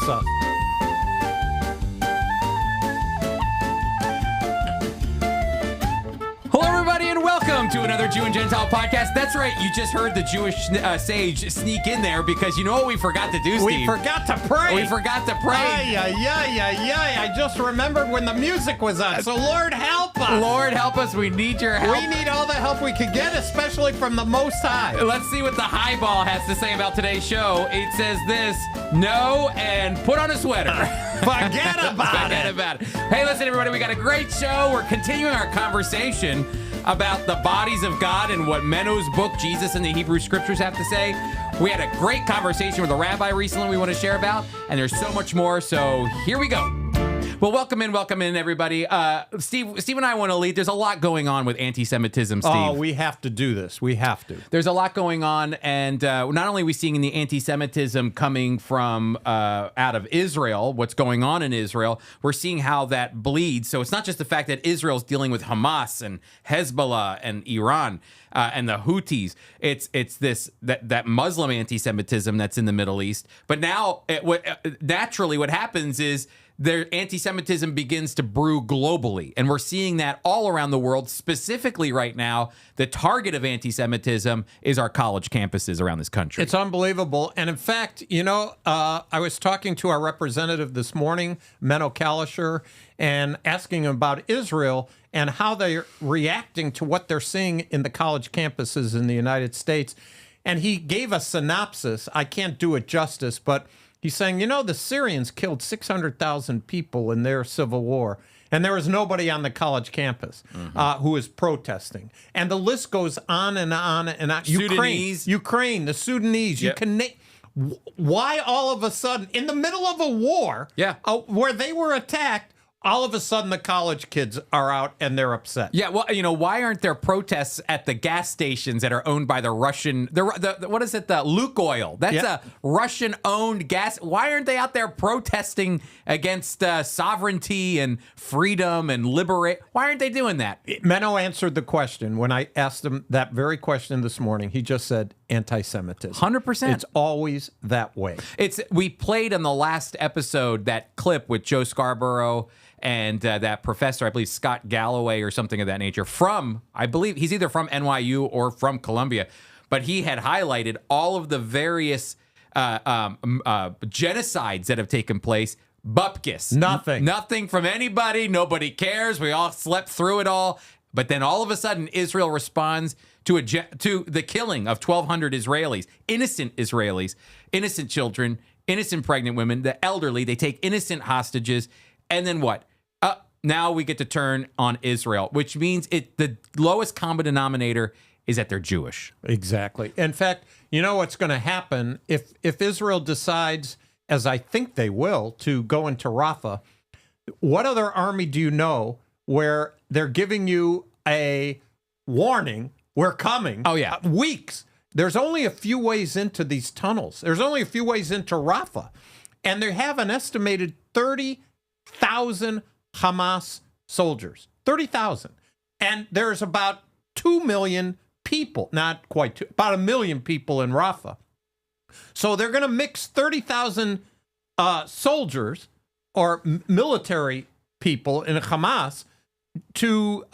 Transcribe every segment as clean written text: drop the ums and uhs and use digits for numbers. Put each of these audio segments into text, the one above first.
us. Hello, everybody, and welcome to another Jew and Gentile podcast. That's right, you just heard the Jewish sage sneak in there because you know what we forgot to do, Steve? We forgot to pray. We forgot to pray. I just remembered when the music was on. So Lord, help us. Lord, help us. We need your help. We need all the help we can get, especially from the Most High. Let's see what the highball has to say about today's show. It says this: no, and put on a sweater. Forget about it. Hey, listen, everybody, we got a great show. We're continuing our conversation about the bodies of God and what Menno's book, Jesus and the Hebrew Scriptures, have to say. We had a great conversation with a rabbi recently we want to share about, and there's so much more, so here we go. Well, welcome in, everybody. Steve and I want to lead. There's a lot going on with anti-Semitism, Steve. Oh, we have to do this. We have to. There's a lot going on, and not only are we seeing the anti-Semitism coming from out of Israel, what's going on in Israel, we're seeing how that bleeds. So it's not just the fact that Israel's dealing with Hamas and Hezbollah and Iran and the Houthis. It's that Muslim anti-Semitism that's in the Middle East. But now, naturally, what happens is their anti-Semitism begins to brew globally. And we're seeing that all around the world. Specifically right now, the target of anti-Semitism is our college campuses around this country. It's unbelievable. And in fact, I was talking to our representative this morning, Menno Kalisher, and asking him about Israel and how they're reacting to what they're seeing in the college campuses in the United States. And he gave a synopsis. I can't do it justice, but he's saying, the Syrians killed 600,000 people in their civil war, and there was nobody on the college campus who was protesting. And the list goes on and on and on. Ukraine, the Sudanese. Yep. Why all of a sudden, in the middle of a war, where they were attacked, all of a sudden the college kids are out and they're upset? Yeah, well, why aren't there protests at the gas stations that are owned by the Russian, what is it, the Lukoil? That's a Russian-owned gas. Why aren't they out there protesting against sovereignty and freedom and liberate? Why aren't they doing that? Menno answered the question. When I asked him that very question this morning, he just said anti-Semitism. 100%. It's always that way. We played on the last episode that clip with Joe Scarborough and that professor, I believe Scott Galloway or something of that nature, I believe he's either from NYU or from Columbia, but he had highlighted all of the various genocides that have taken place. Bupkis. Nothing from anybody. Nobody cares. We all slept through it all. But then all of a sudden, Israel responds to the killing of 1,200 Israelis, innocent children, innocent pregnant women, the elderly. They take innocent hostages. And then what? Now we get to turn on Israel, which means the lowest common denominator is that they're Jewish. Exactly. In fact, what's going to happen if Israel decides, as I think they will, to go into Rafah? What other army do you know where they're giving you a warning? We're coming. Oh, yeah. Weeks. There's only a few ways into these tunnels. There's only a few ways into Rafah. And they have an estimated 30,000 Hamas soldiers. 30,000. And there's about 2 million people, not quite about 1 million people in Rafah. So they're going to mix 30,000 soldiers or military people in Hamas to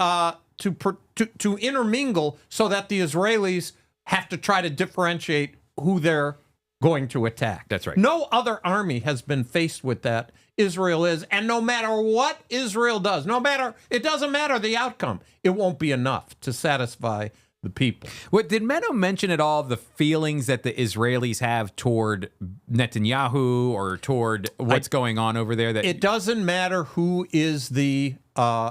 intermingle so that the Israelis have to try to differentiate who they're going to attack. That's right. No other army has been faced with that. Israel is, and no matter what Israel does, it doesn't matter the outcome, it won't be enough to satisfy the people. What did Menno mention at all the feelings that the Israelis have toward Netanyahu or toward what's going on over there? That it doesn't matter who is the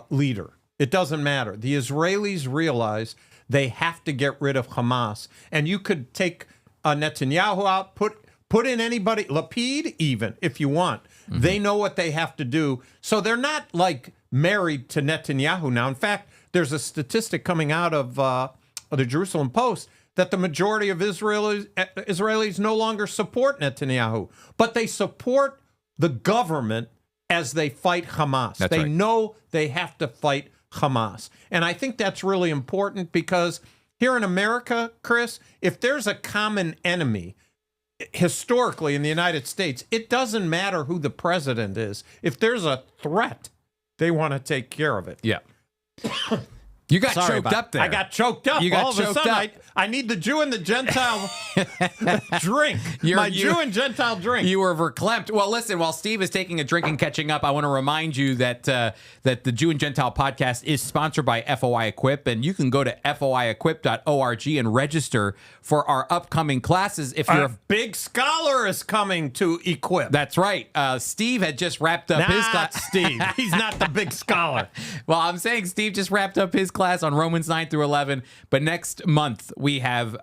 leader. It doesn't matter. The Israelis realize they have to get rid of Hamas, and you could take Netanyahu out, put in anybody, Lapid even, if you want. Mm-hmm. They know what they have to do. So they're not like married to Netanyahu now. In fact, there's a statistic coming out of the Jerusalem Post that the majority of Israelis no longer support Netanyahu, but they support the government as they fight Hamas. That's they right. know they have to fight Hamas. And I think that's really important because here in America, Chris, if there's a common enemy, historically in the United States, it doesn't matter who the president is. If there's a threat, they want to take care of it. Yeah. You got Sorry choked up there. I got choked up. You got All of a choked sudden, up. I need the Jew and the Gentile drink. Jew and Gentile drink. You were verklempt. Well, listen, while Steve is taking a drink and catching up, I want to remind you that that the Jew and Gentile podcast is sponsored by FOI Equip, and you can go to foiequip.org and register for our upcoming classes. If you're a big scholar is coming to Equip. That's right. Steve had just wrapped up his class. Steve. He's not the big scholar. Well, I'm saying Steve just wrapped up his class on Romans 9 through 11. But next month, we have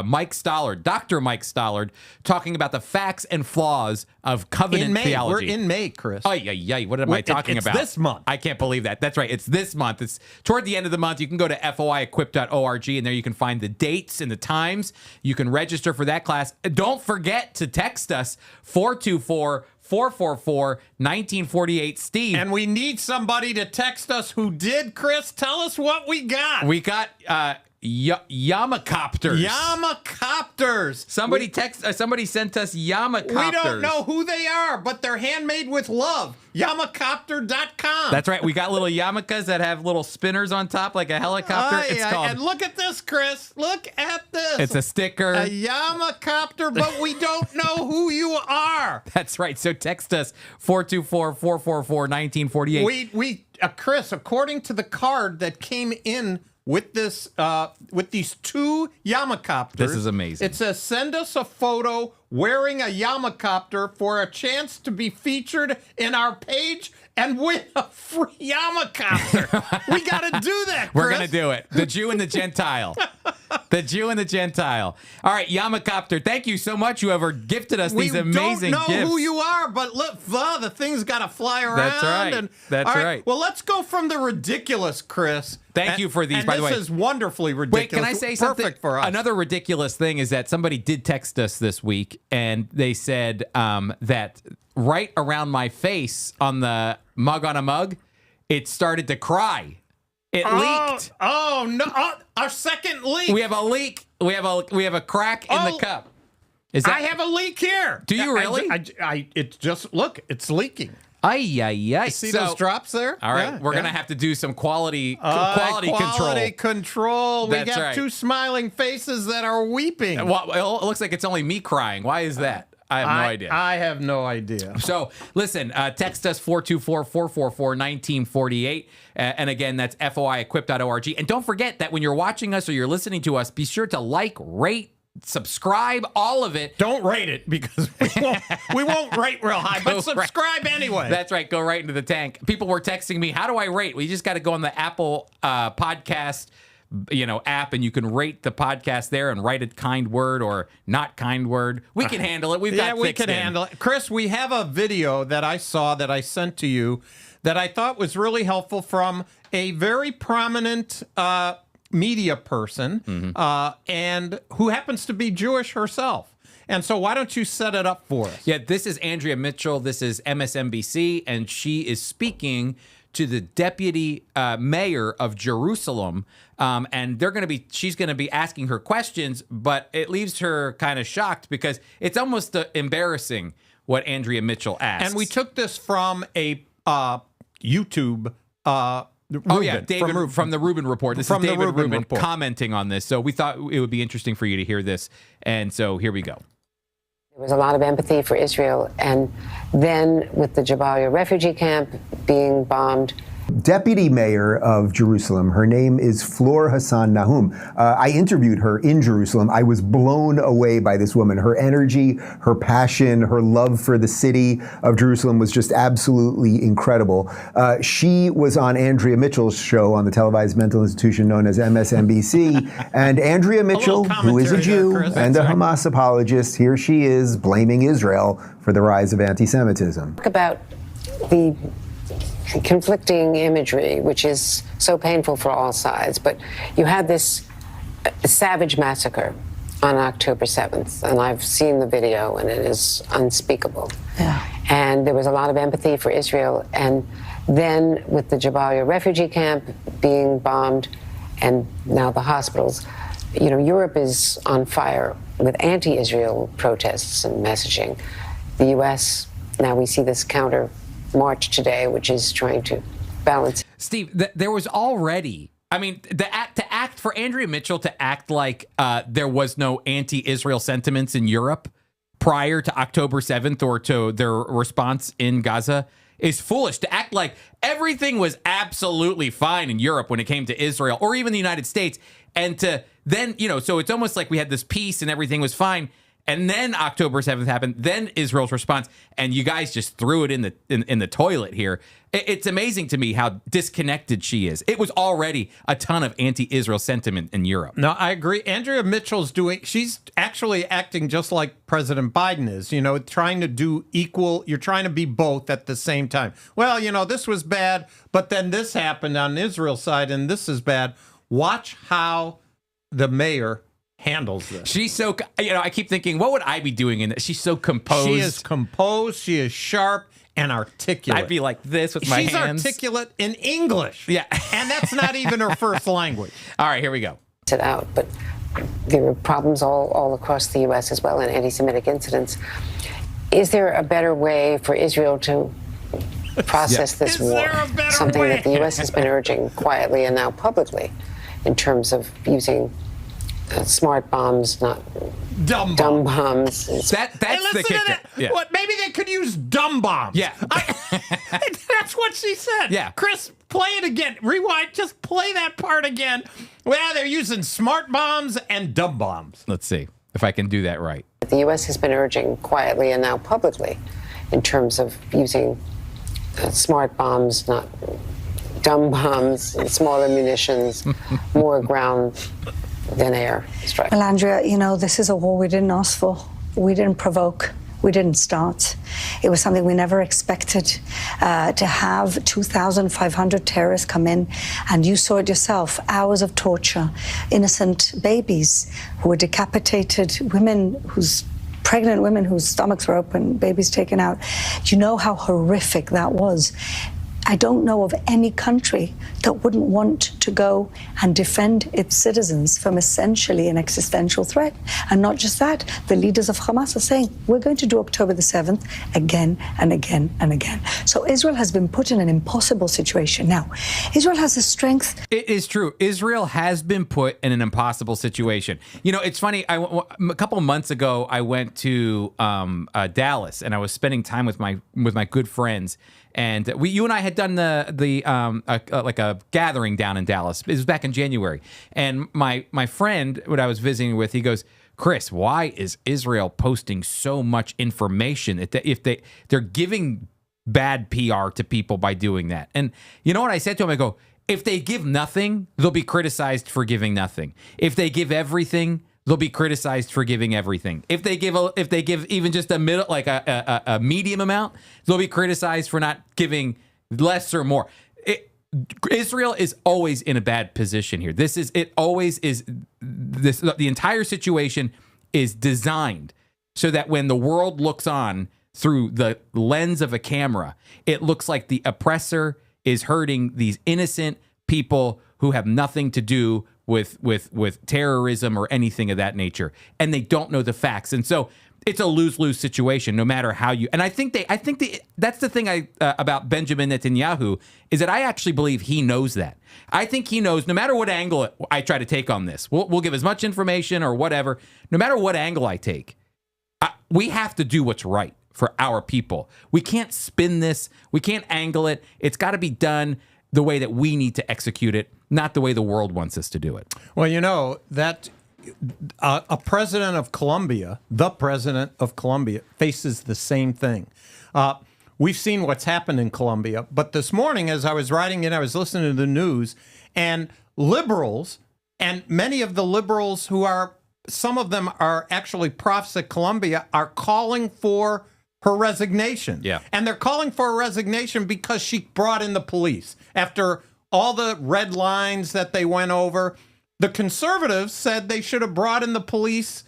Mike Stallard, Dr. Mike Stallard, talking about the facts and flaws of covenant theology. We're in May, Chris. Oh, yeah. What am I talking about? It's this month. I can't believe that. That's right. It's this month. It's toward the end of the month. You can go to foiequip.org, and there you can find the dates and the times. You can register for that class. Don't forget to text us 424-444-1948. Steve. And we need somebody to text us who did, Chris. Tell us what we got. We got Yamakopters. Yamakopters. Somebody sent us Yamakopters. We don't know who they are, but they're handmade with love. Yamakopter.com. That's right. We got little yarmulkes that have little spinners on top like a helicopter. It's called. And look at this, Chris. Look at this. It's a sticker. A Yamakopter, but we don't know who you are. That's right. So text us 424-444-1948. We Chris, according to the card that came in with this, with these two Yamakopters. This is amazing. It says, send us a photo wearing a Yamakopter for a chance to be featured in our page and win a free Yamakopter. We got to do that, Chris. We're going to do it. The Jew and the Gentile. The Jew and the Gentile. All right, Yamakopter, thank you so much. You have gifted us these amazing gifts. We don't know who you are, but look, the thing's got to fly around. That's right. That's right. Well, let's go from the ridiculous, Chris. Thank you for these, by the way. This is wonderfully ridiculous. Wait, can I say something? Perfect for us. Another ridiculous thing is that somebody did text us this week, and they said that right around my face on the mug on a mug, it started to cry. It leaked. Oh no! Our second leak. We have a leak. We have a crack in the cup. I have a leak here. Do you really? It's just look. It's leaking. Ay. See those drops there? All right, we're gonna have to do some quality control. Quality control. That's we got right. two smiling faces that are weeping. Well, it looks like it's only me crying. Why is that? I have no idea. I have no idea. So, listen, text us 424-444-1948. And again, that's foiequip.org. And don't forget that when you're watching us or you're listening to us, be sure to like, rate, subscribe, all of it. Don't rate it because we won't rate real high, but subscribe anyway. That's right. Go right into the tank. People were texting me, how do I rate? Well, you just got to go on the Apple podcast app, and you can rate the podcast there and write a kind word or not kind word. We can handle it. We can handle it. Chris, we have a video that I saw that I sent to you that I thought was really helpful from a very prominent media person and who happens to be Jewish herself. And so why don't you set it up for us? Yeah, this is Andrea Mitchell. This is MSNBC, and she is speaking to the deputy mayor of Jerusalem, and she's going to be asking her questions, but it leaves her kind of shocked because it's almost embarrassing what Andrea Mitchell asks. And we took this from a YouTube. David from the Rubin Report. This is David Rubin commenting on this. So we thought it would be interesting for you to hear this, and so here we go. There was a lot of empathy for Israel, and then with the Jabalia refugee camp being bombed. Deputy Mayor of Jerusalem, her name is Fleur Hassan-Nahoum. I interviewed her in Jerusalem. I was blown away by this woman. Her energy, her passion, her love for the city of Jerusalem was just absolutely incredible. She was on Andrea Mitchell's show on the televised mental institution known as MSNBC. And Andrea Mitchell, who is a Jew and a Hamas apologist, here she is blaming Israel for the rise of anti-Semitism. Talk about the conflicting imagery, which is so painful for all sides. But you had this savage massacre on October 7th, and I've seen the video, and it is unspeakable. Yeah. And there was a lot of empathy for Israel. And then with the Jabalia refugee camp being bombed, and now the hospitals, You know, Europe is on fire with anti-Israel protests and messaging. The U.S., now we see this counter march today, which is trying to balance. Steve, there was already, I mean, for Andrea Mitchell to act like there was no anti-Israel sentiments in Europe prior to October 7th or to their response in Gaza is foolish. To act like everything was absolutely fine in Europe when it came to Israel or even the United States, and to then, so it's almost like we had this peace and everything was fine. And then October 7th happened, then Israel's response, and you guys just threw it in the toilet here. It's amazing to me how disconnected she is. It was already a ton of anti-Israel sentiment in Europe. No, I agree. Andrea Mitchell's she's actually acting just like President Biden is, trying to do equal. You're trying to be both at the same time. Well, this was bad, but then this happened on Israel's side, and this is bad. Watch how the mayor handles this. She's so, I keep thinking, what would I be doing in this? She's so composed. She is composed. She is sharp and articulate. I'd be like this with my hands. She's articulate in English. Yeah. And that's not even her first language. All right, here we go. It out, but there were problems all across the U.S. as well, and anti-Semitic incidents. Is there a better way for Israel to process this war? There a better Something way? that the U.S. has been urging quietly and now publicly in terms of using smart bombs, not Dumb bombs. That's Hey, the listen to kicker. that. Yeah. What? Maybe they could use dumb bombs. Yeah. That's what she said. Yeah. Chris, play it again. Rewind. Just play that part again. Well, they're using smart bombs and dumb bombs. Let's see if I can do that right. The U.S. has been urging quietly and now publicly in terms of using smart bombs, not dumb bombs, and smaller munitions, more ground than air strike. Well, Andrea, this is a war we didn't ask for. We didn't provoke. We didn't start. It was something we never expected. To have 2,500 terrorists come in, and you saw it yourself, hours of torture, innocent babies who were decapitated, pregnant women whose stomachs were open, babies taken out. You know how horrific that was. I don't know of any country that wouldn't want to go and defend its citizens from essentially an existential threat. And not just that, the leaders of Hamas are saying, we're going to do October the 7th again and again and again. So Israel has been put in an impossible situation. Now, Israel has the strength. It is true. Israel has been put in an impossible situation. It's funny. A couple of months ago, I went to Dallas, and I was spending time with my good friends. And you and I had done like a gathering down in Dallas. It was back in January. And my friend, what I was visiting with, he goes, Chris, why is Israel posting so much information? If they're giving bad PR to people by doing that. And you know what I said to him? I go, if they give nothing, they'll be criticized for giving nothing. If they give everything, they'll be criticized for giving everything. If they give even just a middle, like a medium amount, they'll be criticized for not giving less or more. Israel is always in a bad position here. The entire situation is designed so that when the world looks on through the lens of a camera, it looks like the oppressor is hurting these innocent people who have nothing to do with terrorism or anything of that nature, and they don't know the facts, and so it's a lose-lose situation no matter how you. And I think that's the thing about Benjamin Netanyahu is that I actually believe he knows that. I think he knows no matter what angle I try to take on this, we'll give as much information or whatever. No matter what angle I take, we have to do what's right for our people. We can't spin this. We can't angle it. It's got to be done the way that we need to execute it, not the way the world wants us to do it. Well, that the president of Colombia faces the same thing. We've seen what's happened in Colombia, but this morning as I was riding in, I was listening to the news, and liberals, and many of the liberals some of them are actually prophets at Colombia, are calling for her resignation. Yeah. And they're calling for a resignation because she brought in the police. After all the red lines that they went over, the conservatives said they should have brought in the police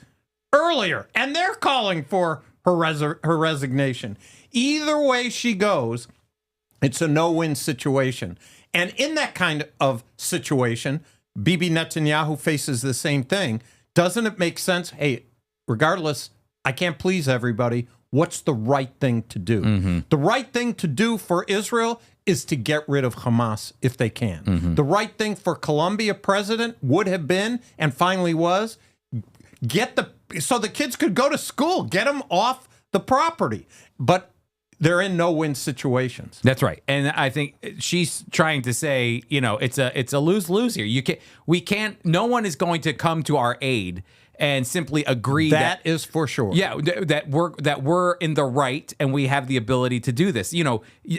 earlier, and they're calling for her resignation. Either way she goes, it's a no-win situation. And in that kind of situation, Bibi Netanyahu faces the same thing. Doesn't it make sense? Hey, regardless, I can't please everybody. What's the right thing to do? The right thing to do for Israel is to get rid of Hamas if they can. The right thing for Colombia president would have been, and finally was, so the kids could go to school, get them off the property. But they're in no-win situations. That's right, and I think she's trying to say, it's a lose-lose here. No one is going to come to our aid and simply agree that is for sure. Yeah, that we're in the right and we have the ability to do this.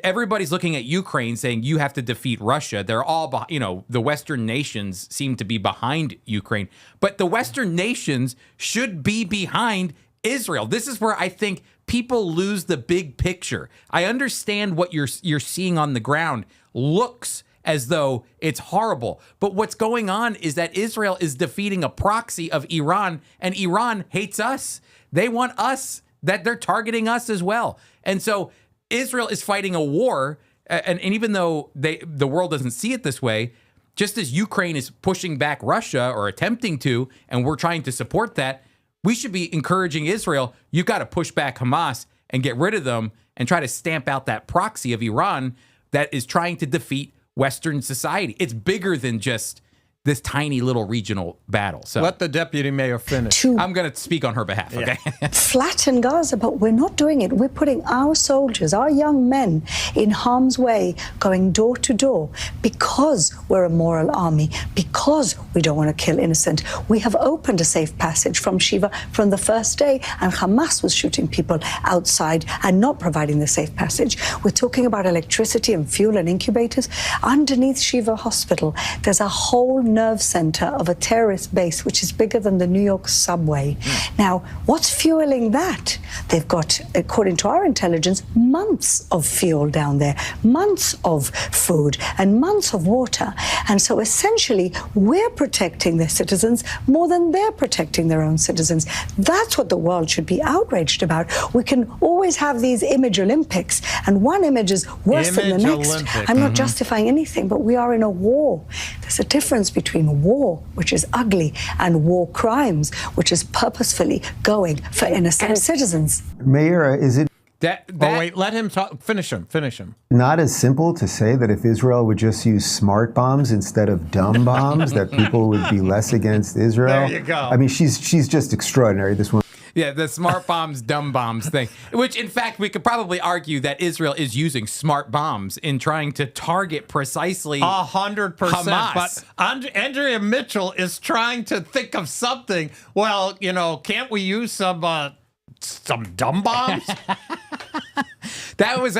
Everybody's looking at Ukraine saying you have to defeat Russia. They're all, the Western nations seem to be behind Ukraine, but the Western nations should be behind Israel. This is where I think people lose the big picture. I understand what you're seeing on the ground looks as though it's horrible. But what's going on is that Israel is defeating a proxy of Iran, and Iran hates us. They want us, that they're targeting us as well. And so Israel is fighting a war, and even though the world doesn't see it this way, just as Ukraine is pushing back Russia or attempting to, and we're trying to support that, we should be encouraging Israel, you've got to push back Hamas and get rid of them and try to stamp out that proxy of Iran that is trying to defeat Western society. It's bigger than just this tiny little regional battle. So let the deputy mayor finish. I'm going to speak on her behalf, okay? Flatten Gaza, but we're not doing it. We're putting our soldiers, our young men, in harm's way, going door to door, because we're a moral army, because we don't want to kill innocent. We have opened a safe passage from Shiva from the first day, and Hamas was shooting people outside and not providing the safe passage. We're talking about electricity and fuel and incubators. Underneath Shiva Hospital, there's a whole nerve center of a terrorist base which is bigger than the New York subway. Now, what's fueling that? They've got, according to our intelligence, months of fuel down there, months of food and months of water. And so essentially, we're protecting their citizens more than they're protecting their own citizens. That's what the world should be outraged about. We can always have these image Olympics, and one image is worse than the next. Olympic. I'm not justifying anything, but we are in a war. There's a difference between war, which is ugly, and war crimes, which is purposefully going for innocent citizens. Mayor, is it wait, let him talk. Finish him. not as simple to say that if Israel would just use smart bombs instead of dumb bombs, that people would be less against Israel? There you go. I mean, she's just extraordinary, this woman. Yeah, the smart bombs, dumb bombs thing, which in fact we could probably argue that Israel is using smart bombs in trying to target precisely 100%. Hamas. But Andrea Mitchell is trying to think of something. Well, can't we use some dumb bombs? That was.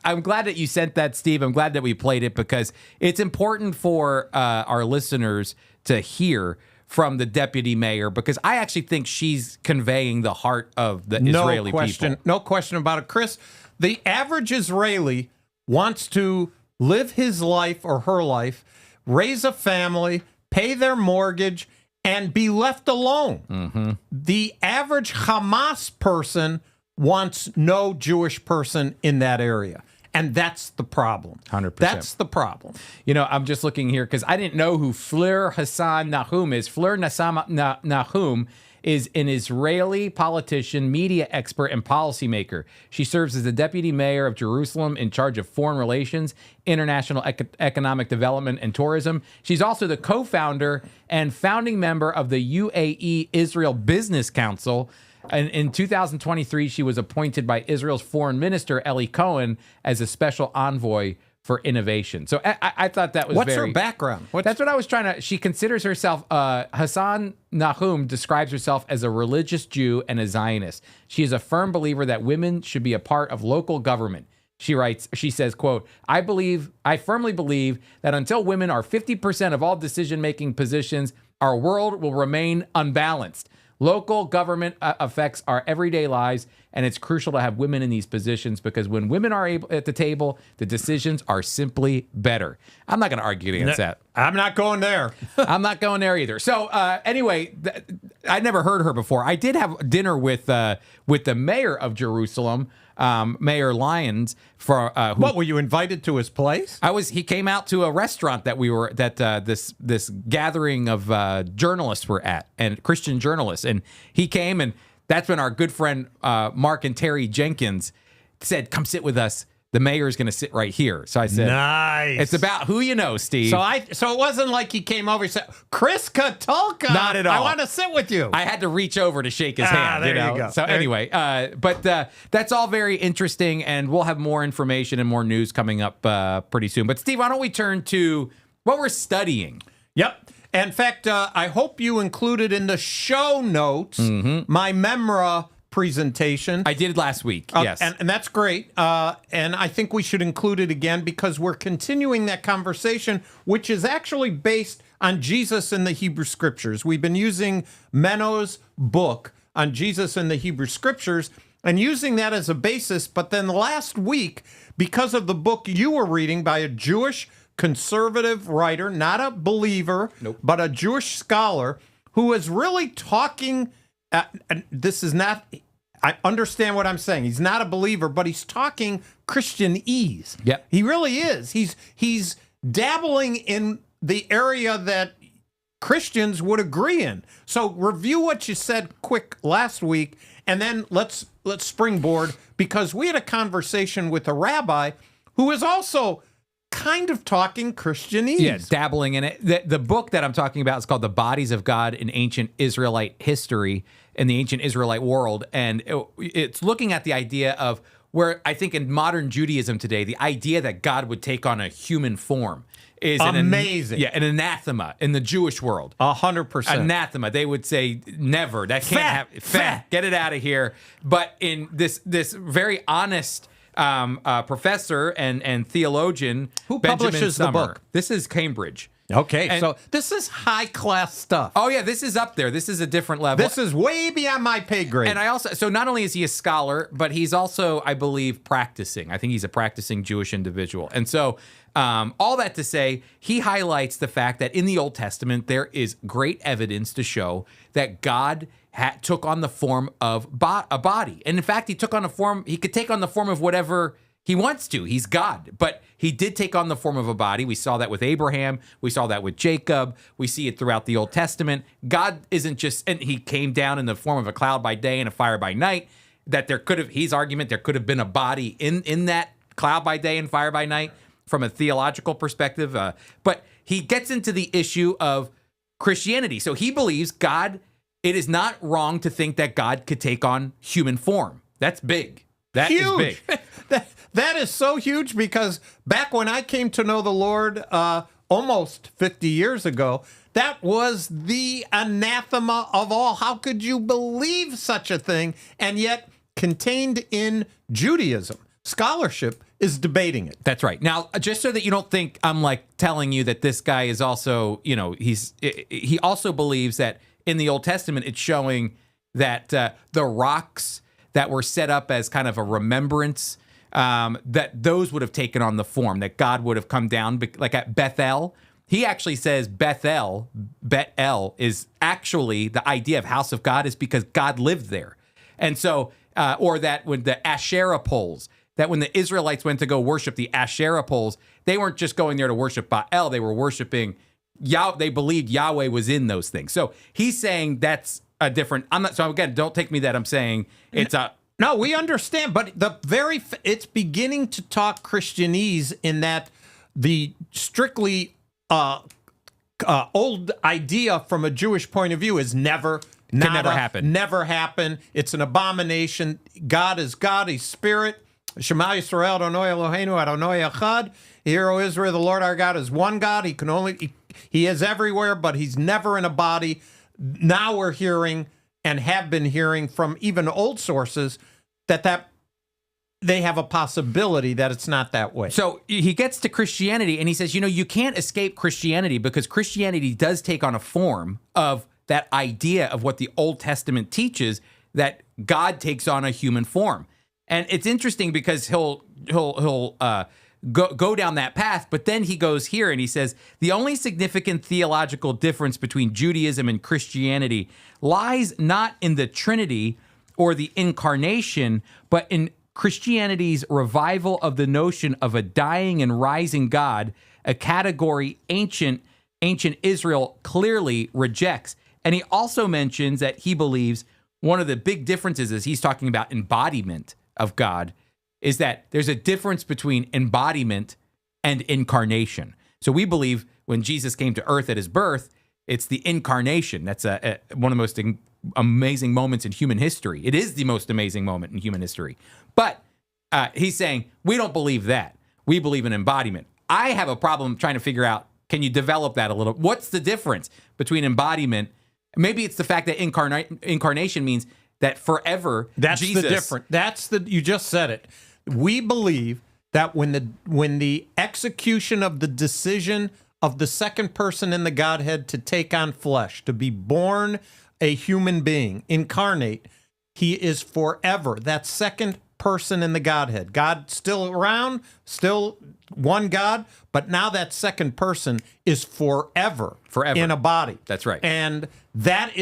I'm glad that you sent that, Steve. I'm glad that we played it because it's important for our listeners to hear from the deputy mayor, because I actually think she's conveying the heart of the Israeli people. No question about it. Chris, the average Israeli wants to live his life or her life, raise a family, pay their mortgage, and be left alone. Mm-hmm. The average Hamas person wants no Jewish person in that area. And that's the problem. 100%. That's the problem. I'm just looking here because I didn't know who Fleur Hassan-Nahoum is. Fleur Hassan-Nahoum is an Israeli politician, media expert, and policymaker. She serves as the deputy mayor of Jerusalem in charge of foreign relations, international economic development, and tourism. She's also the co-founder and founding member of the UAE Israel Business Council. And in 2023, she was appointed by Israel's foreign minister, Eli Cohen, as a special envoy for innovation. So I thought that was What's her background? That's what I was trying to... She considers herself... Hassan-Nahoum describes herself as a religious Jew and a Zionist. She is a firm believer that women should be a part of local government. She says, quote, I firmly believe that until women are 50% of all decision-making positions, our world will remain unbalanced. Local government affects our everyday lives, and it's crucial to have women in these positions because when women are able at the table, the decisions are simply better. I'm not going to argue against that. I'm not going there. I'm not going there either. So anyway, I never heard her before. I did have dinner with the mayor of Jerusalem, Mayor Lyons. What, were you invited to his place? He came out to a restaurant that this gathering of journalists were at, and Christian journalists, and he came, and that's when our good friend Mark and Terry Jenkins said, "Come sit with us. The mayor's going to sit right here." So I said, "Nice. It's about who you know, Steve." So it wasn't like he came over and said, "Chris Katulka, not at all. I want to sit with you." I had to reach over to shake his hand. There you go. So anyway, but that's all very interesting, and we'll have more information and more news coming up pretty soon. But Steve, why don't we turn to what we're studying? Yep. In fact, I hope you included in the show notes my Memra presentation. I did last week, yes. And that's great. And I think we should include it again because we're continuing that conversation, which is actually based on Jesus in the Hebrew Scriptures. We've been using Menno's book on Jesus in the Hebrew Scriptures and using that as a basis. But then last week, because of the book you were reading by a Jewish conservative writer, not a believer, but a Jewish scholar who is really talking, and this is not, I understand what I'm saying. He's not a believer, but he's talking Christianese. Yep. He really is. He's dabbling in the area that Christians would agree in. So review what you said quick last week, and then let's springboard, because we had a conversation with a rabbi who is also kind of talking Christianese. Yeah, dabbling in it. The book that I'm talking about is called The Bodies of God in Ancient Israelite History in the Ancient Israelite World. And it's looking at the idea of where I think in modern Judaism today, the idea that God would take on a human form is amazing. An anathema in the Jewish world. 100%. Anathema. They would say never. That can't happen. Get it out of here. But in this very honest professor and theologian, who Benjamin publishes Summer. the book? This is Cambridge. Okay, so this is high class stuff. Oh yeah, this is up there. This is a different level. This is way beyond my pay grade. And so not only is he a scholar, but he's also, I believe, practicing. I think he's a practicing Jewish individual. And so all that to say, he highlights the fact that in the Old Testament, there is great evidence to show that God took on the form of a body. And in fact, he could take on the form of whatever he wants to. He's God. But he did take on the form of a body. We saw that with Abraham. We saw that with Jacob. We see it throughout the Old Testament. God isn't just, and he came down in the form of a cloud by day and a fire by night, that there could have been a body in that cloud by day and fire by night from a theological perspective. But he gets into the issue of Christianity. So he believes it is not wrong to think that God could take on human form. That's big. That is big. That is so huge, because back when I came to know the Lord almost 50 years ago, that was the anathema of all. How could you believe such a thing? And yet, contained in Judaism, scholarship is debating it. That's right. Now, just so that you don't think I'm like telling you that this guy is also, he also believes that in the Old Testament, it's showing that the rocks that were set up as kind of a remembrance, that those would have taken on the form, that God would have come down, like at Bethel. He actually says Bethel is actually the idea of house of God is because God lived there. And so, or that when the Asherah poles, that when the Israelites went to go worship the Asherah poles, they weren't just going there to worship Baal, they were worshiping Yahweh. They believed Yahweh was in those things. So he's saying that's a different, so again, don't take me that I'm saying it's a, no, we understand, but it's beginning to talk Christianese in that the strictly old idea from a Jewish point of view is never happen. Never happen. It's an abomination. God is God. He's spirit. Shema Yisrael Adonai Eloheinu Adonai Echad. Hear, O Israel, the Lord our God is one God. He is everywhere, but he's never in a body. Now we're hearing and have been hearing from even old sources that they have a possibility that it's not that way. So he gets to Christianity and he says, you can't escape Christianity because Christianity does take on a form of that idea of what the Old Testament teaches, that God takes on a human form. And it's interesting because he'll go down that path, but then he goes here and he says, the only significant theological difference between Judaism and Christianity lies not in the Trinity or the Incarnation, but in Christianity's revival of the notion of a dying and rising God, a category ancient Israel clearly rejects. And he also mentions that he believes one of the big differences, as he's talking about embodiment of God, is that there's a difference between embodiment and incarnation. So we believe when Jesus came to earth at his birth, it's the incarnation. That's one of the most amazing moments in human history. It is the most amazing moment in human history. But he's saying, we don't believe that. We believe in embodiment. I have a problem trying to figure out, can you develop that a little? What's the difference between embodiment? Maybe it's the fact that incarnation means that forever That's Jesus... the difference. You just said it. We believe that when the execution of the decision of the second person in the Godhead to take on flesh, to be born a human being, incarnate, he is forever. That second person in the Godhead. God's still around, still one God, but now that second person is forever in a body. That's right. And that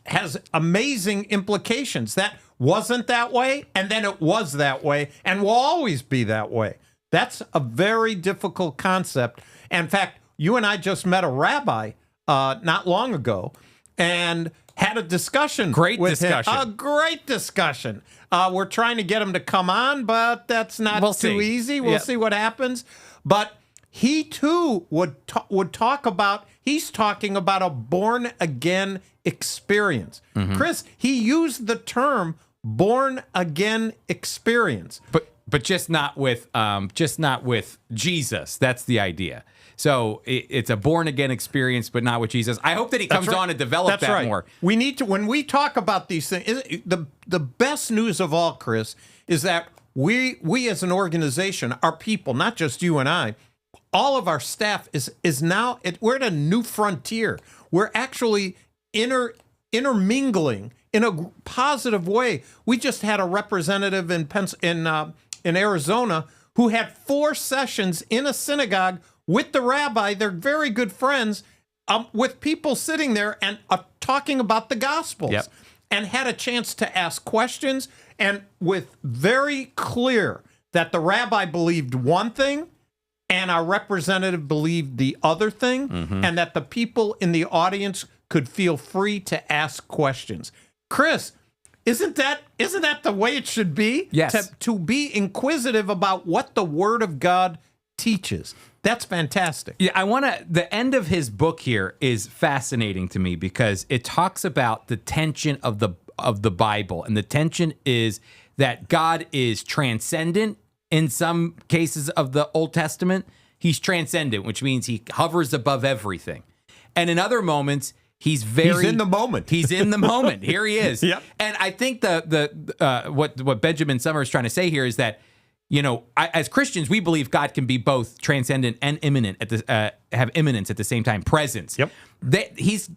has amazing implications. That wasn't that way, and then it was that way, and will always be that way. That's a very difficult concept. In fact, you and I just met a rabbi not long ago and had a discussion with him. A great discussion. We're trying to get him to come on, but that's not too easy. We'll see what happens. But he too would talk about, he's talking about a born again experience. Mm-hmm. Chris, he used the term born again experience. But just not with Jesus. That's the idea. So it's a born again experience, but not with Jesus. I hope that he comes on and develops that more. We need to, when we talk about these things, the best news of all, Chris, is that we as an organization, our people, not just you and I, all of our staff is now, we're at a new frontier. We're actually intermingling in a positive way. We just had a representative in Arizona who had 4 sessions in a synagogue with the rabbi. They're very good friends, with people sitting there and talking about the Gospels. Yep. And had a chance to ask questions, and with very clear that the rabbi believed one thing and our representative believed the other thing, and that the people in the audience could feel free to ask questions. Chris, isn't that the way it should be? Yes. To be inquisitive about what the Word of God teaches. That's fantastic. Yeah, the end of his book here is fascinating to me because it talks about the tension of the Bible, and the tension is that God is transcendent in some cases of the Old Testament. He's transcendent, which means he hovers above everything. And in other moments, he's in the moment. He's in the moment. Here he is. Yep. And I think what Benjamin Summer is trying to say here is that, as Christians, we believe God can be both transcendent and immanent have immanence at the same time, presence. Yep.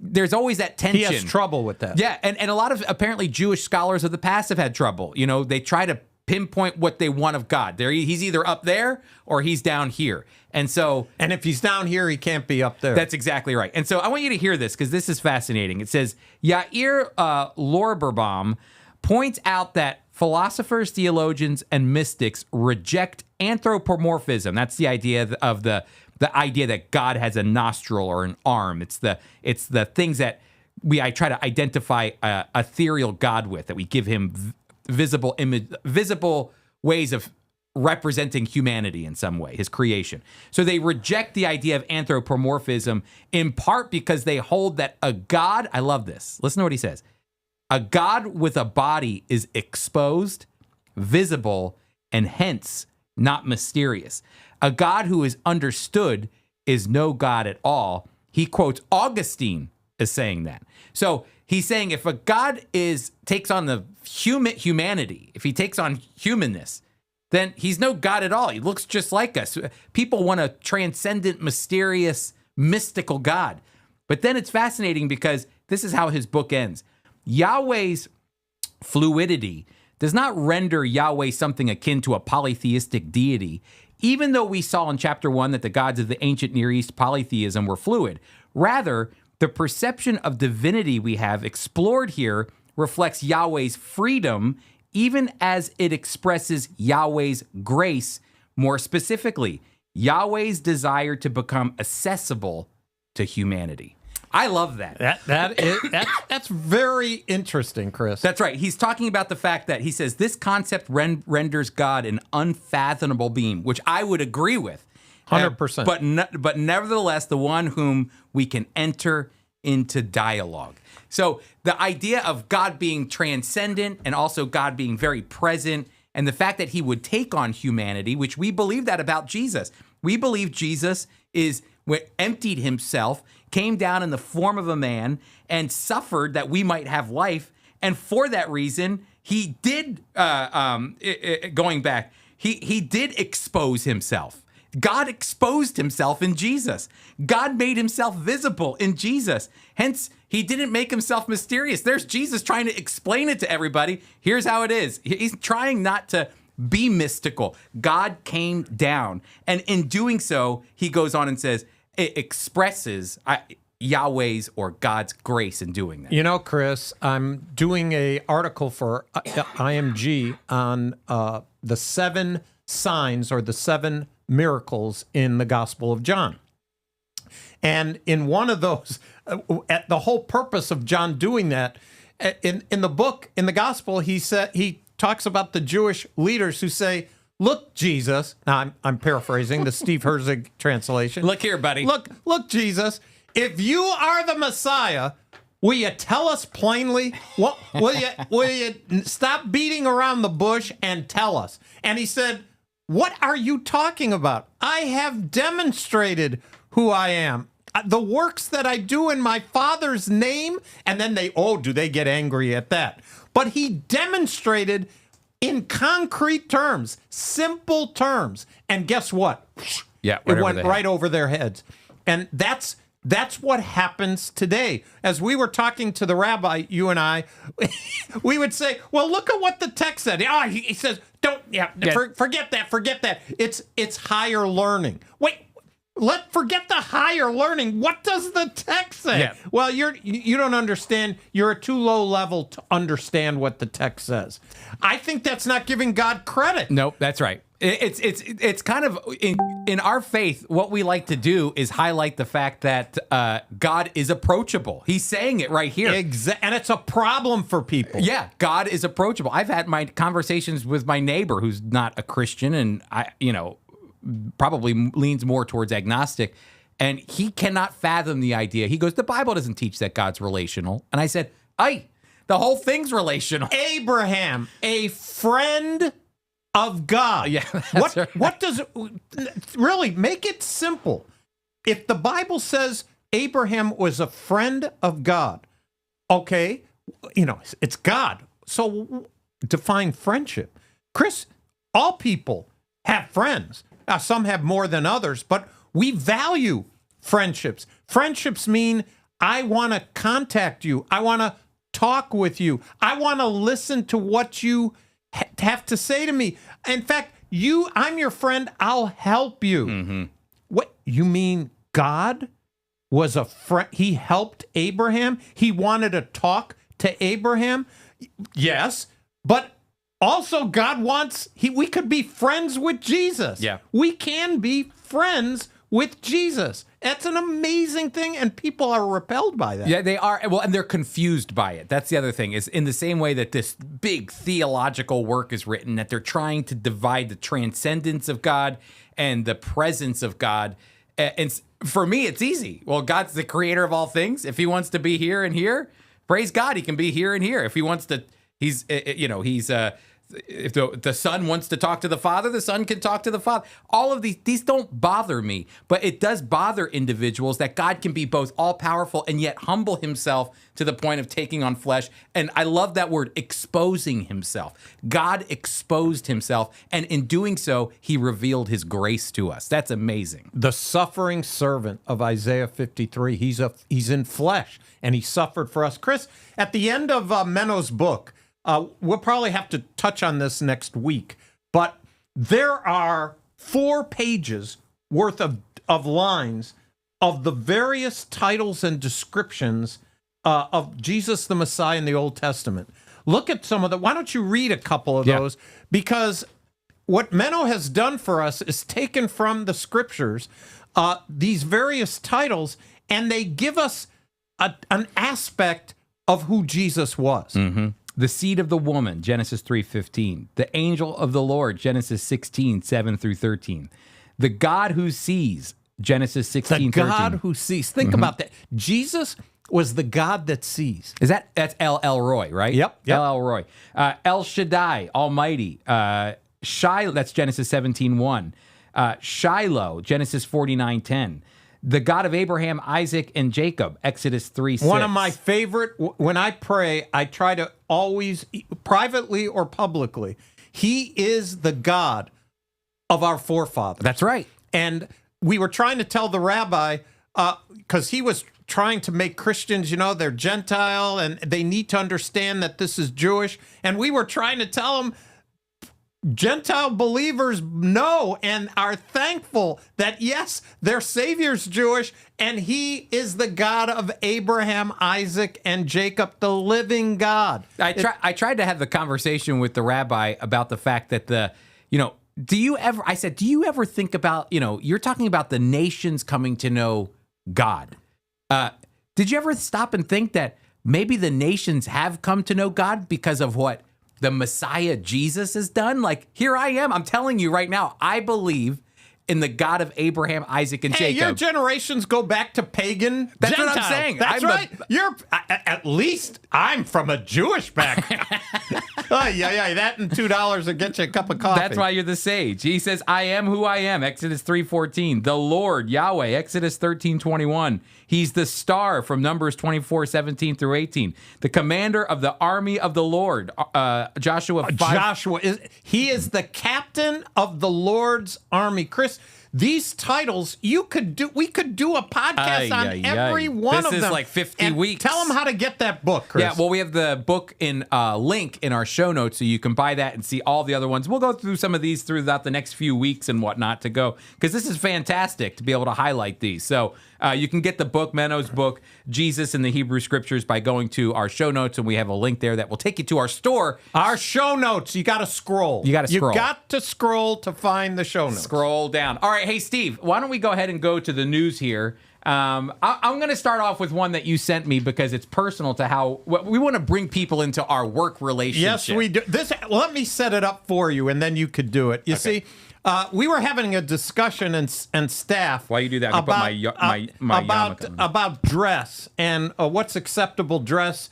There's always that tension. He has trouble with that. Yeah, and a lot of apparently Jewish scholars of the past have had trouble. They try to pinpoint what they want of God. He's either up there or he's down here. And if he's down here, he can't be up there. That's exactly right. And so I want you to hear this because this is fascinating. It says, Yair Lorberbaum points out that philosophers, theologians, and mystics reject anthropomorphism. That's the idea of the idea that God has a nostril or an arm. It's the things that I try to identify a ethereal God with, that we give him visible ways of representing humanity in some way, his creation. So they reject the idea of anthropomorphism in part because they hold that a God, I love this, listen to what he says, a God with a body is exposed, visible, and hence not mysterious. A God who is understood is no God at all. He quotes Augustine as saying that. So he's saying if a God takes on the humanity, if he takes on humanness, then he's no God at all. He looks just like us. People want a transcendent, mysterious, mystical God. But then it's fascinating because this is how his book ends. Yahweh's fluidity does not render Yahweh something akin to a polytheistic deity, even though we saw in chapter 1 that the gods of the ancient Near East polytheism were fluid. Rather, the perception of divinity we have explored here reflects Yahweh's freedom, even as it expresses Yahweh's grace more specifically. Yahweh's desire to become accessible to humanity. I love that. That's very interesting, Chris. That's right. He's talking about the fact that he says this concept renders God an unfathomable being, which I would agree with. 100%. But nevertheless, the one whom we can enter into dialogue. So the idea of God being transcendent and also God being very present, and the fact that he would take on humanity, which we believe that about Jesus. We believe Jesus emptied himself, came down in the form of a man, and suffered that we might have life. And for that reason, he did, going back, he did expose himself. God exposed himself in Jesus. God made himself visible in Jesus. Hence, he didn't make himself mysterious. There's Jesus trying to explain it to everybody. Here's how it is. He's trying not to be mystical. God came down. And in doing so, he goes on and says, it expresses Yahweh's or God's grace in doing that. You know, Chris, I'm doing an article for IMG on the 7 signs or the 7 miracles in the Gospel of John. And in one of those, at the whole purpose of John doing that, in the book, in the Gospel, he talks about the Jewish leaders who say, "Look, Jesus." Now I'm paraphrasing the Steve Herzig translation. Look here, buddy. Look, Jesus. If you are the Messiah, will you tell us plainly? Will you stop beating around the bush and tell us? And he said, "What are you talking about? I have demonstrated who I am. The works that I do in my Father's name." And then do they get angry at that? But he demonstrated in concrete terms, simple terms. And guess what? Yeah, it went right over their heads. And that's what happens today. As we were talking to the rabbi, you and I, we would say, well, look at what the text said. He says, forget that. It's higher learning. Wait, forget the higher learning. What does the text say? Yeah. Well, you don't understand. You're at too low level to understand what the text says. I think that's not giving God credit. Nope, that's right. It's kind of in our faith, what we like to do is highlight the fact that God is approachable. He's saying it right here. And it's a problem for people. Yeah, God is approachable. I've had my conversations with my neighbor who's not a Christian and probably leans more towards agnostic, and he cannot fathom the idea. He goes, the Bible doesn't teach that God's relational. And I said, the whole thing's relational. Abraham, a friend of God. Yeah, what does it really make it simple? If the Bible says Abraham was a friend of God, okay, it's God. So define friendship. Chris, all people have friends. Now, some have more than others, but we value friendships. Friendships mean I want to contact you. I want to talk with you. I want to listen to what you have to say to me. In fact, I'm your friend. I'll help you. Mm-hmm. What you mean? God was a friend. He helped Abraham. He wanted to talk to Abraham. Yes, but also God wants. We could be friends with Jesus. Yeah, we can be friends with Jesus. That's an amazing thing, and people are repelled by that. Yeah, they are. Well, and they're confused by it. That's the other thing, is in the same way that this big theological work is written, that they're trying to divide the transcendence of God and the presence of God. And for me, it's easy. Well, God's the creator of all things. If he wants to be here and here, praise God, he can be here and here. If he wants to, he's if the Son wants to talk to the Father, the Son can talk to the Father. All of these don't bother me, but it does bother individuals that God can be both all-powerful and yet humble himself to the point of taking on flesh. And I love that word, exposing himself. God exposed himself, and in doing so, he revealed his grace to us. That's amazing. The suffering servant of Isaiah 53. He's in flesh, and he suffered for us. Chris, at the end of Menno's book, we'll probably have to touch on this next week, but there are 4 pages worth of lines of the various titles and descriptions of Jesus the Messiah in the Old Testament. Look at some of the. Why don't you read a couple of those? Because what Menno has done for us is taken from the scriptures these various titles, and they give us an aspect of who Jesus was. Mm-hmm. The seed of the woman, Genesis 3:15. The angel of the Lord, Genesis 16:7 through 13. The God who sees, Genesis 16:13. The God who sees. Think about that. Jesus was the God that sees. That's El Roy, right? Yep. El Roy. El Shaddai, Almighty. Shiloh, that's Genesis 17:1. Shiloh, Genesis 49:10. The God of Abraham, Isaac, and Jacob, Exodus 3:6. One of my favorite, when I pray, I try to always, privately or publicly, he is the God of our forefathers. That's right. And we were trying to tell the rabbi, because he was trying to make Christians, they're Gentile, and they need to understand that this is Jewish. And we were trying to tell him, Gentile believers know and are thankful that, yes, their Savior's Jewish, and he is the God of Abraham, Isaac, and Jacob, the living God. I tried to have the conversation with the rabbi about the fact that do you ever think about, you're talking about the nations coming to know God. Did you ever stop and think that maybe the nations have come to know God because of what the Messiah Jesus has done? Like, here I am. I'm telling you right now, I believe in the God of Abraham, Isaac, and Jacob. Your generations go back to pagan That's Gentiles. what I'm saying. That's right. At least I'm from a Jewish background. That and $2 will get you a cup of coffee. That's why you're the sage. He says, I am who I am, Exodus 3:14. The Lord, Yahweh, Exodus 13:21. He's the star from Numbers 24:17 through 18. The commander of the army of the Lord, Joshua 5. He is the captain of the Lord's army. Chris, these titles, we could do a podcast on every one of them. This is like 50 weeks. Tell them how to get that book, Chris. Yeah, well, we have the book in link in our show notes, so you can buy that and see all the other ones. We'll go through some of these throughout the next few weeks and whatnot to go, because this is fantastic to be able to highlight these. So you can get the book, Menno's book, Jesus in the Hebrew Scriptures, by going to our show notes, and we have a link there that will take you to our store. Our show notes. You got to scroll. You got to scroll to find the show notes. Scroll down. All right, hey, Steve, why don't we go ahead and go to the news here? I'm going to start off with one that you sent me because it's personal to how we want to bring people into our work relationship. Yes, we do. Let me set it up for you, and then you could do it. You see, we were having a discussion and staff. While you do that, I put my Yamakopter. About dress and what's acceptable dress,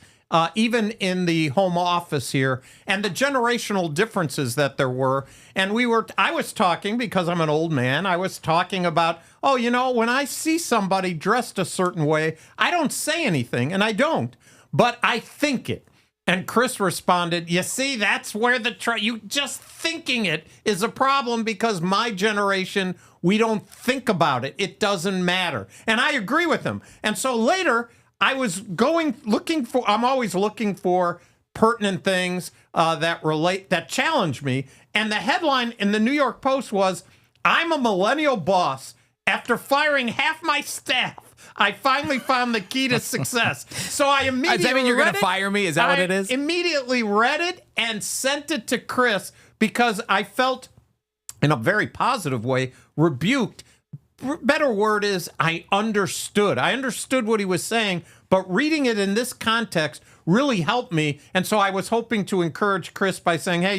even in the home office here, and the generational differences that there were. And I was talking, because I'm an old man, I was talking about, when I see somebody dressed a certain way, I don't say anything, and I don't, but I think it. And Chris responded, you see, that's where you just thinking it is a problem, because my generation, we don't think about it. It doesn't matter. And I agree with him. And so later, I was I'm always looking for pertinent things that challenge me. And the headline in the New York Post was, I'm a millennial boss. After firing half my staff, I finally found the key to success. So I immediately Does that mean you're going to fire me? Is that what it is? Immediately read it and sent it to Chris, because I felt, in a very positive way, rebuked. Better word is I understood. I understood what he was saying, But reading it in this context really helped me. And so I was hoping to encourage Chris by saying, hey,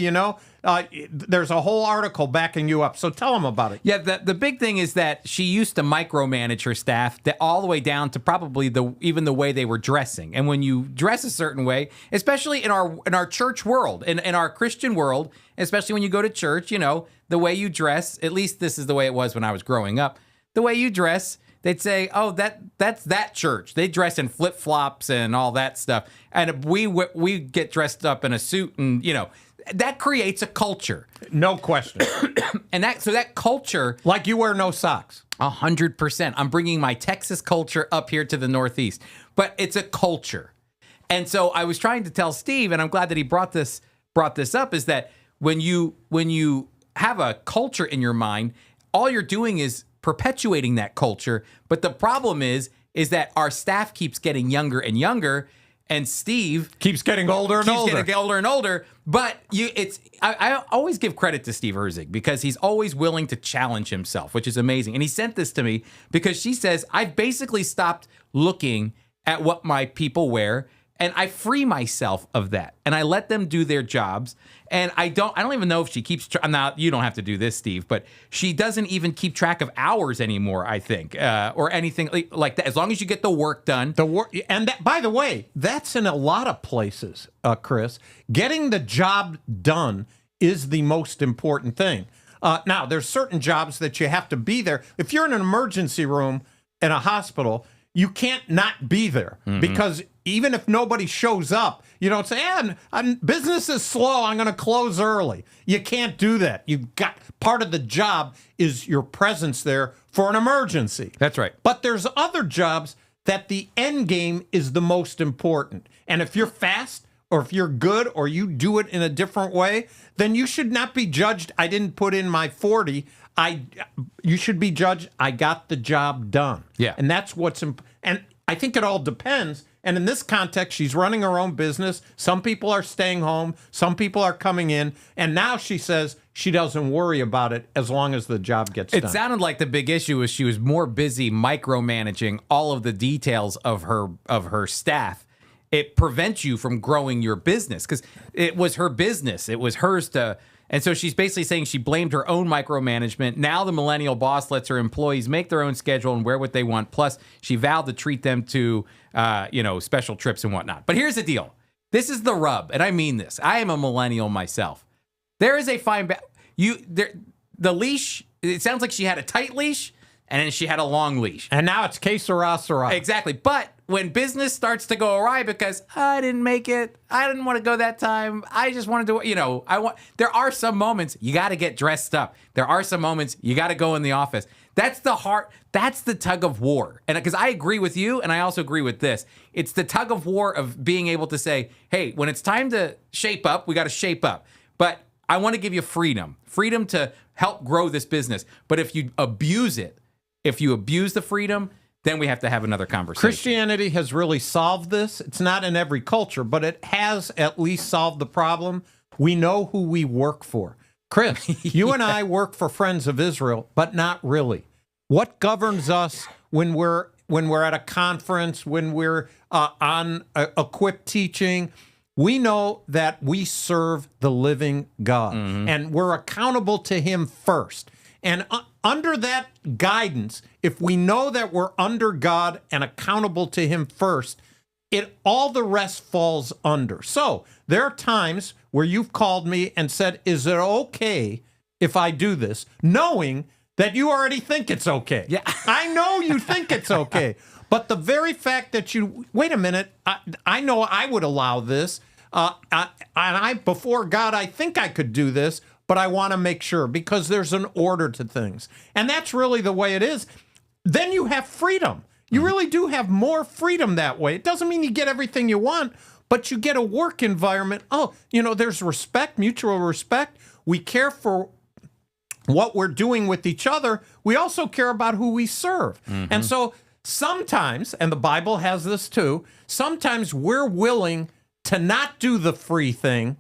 there's a whole article backing you up. So tell him about it. Yeah, the big thing is that she used to micromanage her staff all the way down to probably even the way they were dressing. And when you dress a certain way, especially in our church world, in our Christian world, especially when you go to church, the way you dress, at least this is the way it was when I was growing up, the way you dress, they'd say, oh, that's that church. They dress in flip-flops and all that stuff. And we get dressed up in a suit and, that creates a culture. No question. And that culture... Like you wear no socks. 100%. I'm bringing my Texas culture up here to the Northeast. But it's a culture. And so I was trying to tell Steve, and I'm glad that he brought this up, is that when you have a culture in your mind, all you're doing is perpetuating that culture. But the problem is that our staff keeps getting younger and younger, and Steve keeps getting older and older. But I always give credit to Steve Herzig because he's always willing to challenge himself, which is amazing. And he sent this to me because she says, I've basically stopped looking at what my people wear, and I free myself of that, and I let them do their jobs. And I don't even know if she keeps now, you don't have to do this, Steve, but she doesn't even keep track of hours anymore, I think, or anything like that. As long as you get the work done. By the way, that's in a lot of places, Chris. Getting the job done is the most important thing. Now, there's certain jobs that you have to be there. If you're in an emergency room in a hospital, you can't not be there because even if nobody shows up, you don't say, business is slow, I'm going to close early. You can't do that. Part of the job is your presence there for an emergency. That's right. But there's other jobs that the end game is the most important. And if you're fast or if you're good or you do it in a different way, then you should not be judged, I didn't put in my 40. You should be judged, I got the job done. Yeah. And that's and I think it all depends. And in this context, she's running her own business. Some people are staying home. Some people are coming in. And now she says she doesn't worry about it as long as the job gets done. It sounded like the big issue was she was more busy micromanaging all of the details of her staff. It prevents you from growing your business because it was her business. It was hers to... And so she's basically saying she blamed her own micromanagement. Now the millennial boss lets her employees make their own schedule and wear what they want. Plus, she vowed to treat them to, special trips and whatnot. But here's the deal. This is the rub, and I mean this. I am a millennial myself. There is a fine the leash, it sounds like she had a tight leash, and then she had a long leash. And now it's que sera, sera. Exactly. But when business starts to go awry because I didn't make it, I didn't want to go that time, I just wanted to, there are some moments you got to get dressed up. There are some moments you got to go in the office. That's the tug of war. And because I agree with you, and I also agree with this, it's the tug of war of being able to say, hey, when it's time to shape up, we got to shape up. But I want to give you freedom to help grow this business. But if you abuse it, if you abuse the freedom, then we have to have another conversation. Christianity has really solved this. It's not in every culture, but it has at least solved the problem. We know who we work for. Chris, you and I work for Friends of Israel, but not really. What governs us when we're at a conference, when we're on Equip teaching? We know that we serve the living God, and we're accountable to Him first. And under that guidance, if we know that we're under God and accountable to Him first, all the rest falls under. So there are times where you've called me and said, is it okay if I do this? Knowing that you already think it's okay. Yeah. I know you think it's okay. But the very fact that wait a minute, I know I would allow this. Before God, I think I could do this. But I want to make sure because there's an order to things. And that's really the way it is. Then you have freedom. You really do have more freedom that way. It doesn't mean you get everything you want, but you get a work environment. There's respect, mutual respect. We care for what we're doing with each other. We also care about who we serve. And so sometimes, and the Bible has this too, sometimes we're willing to not do the free thing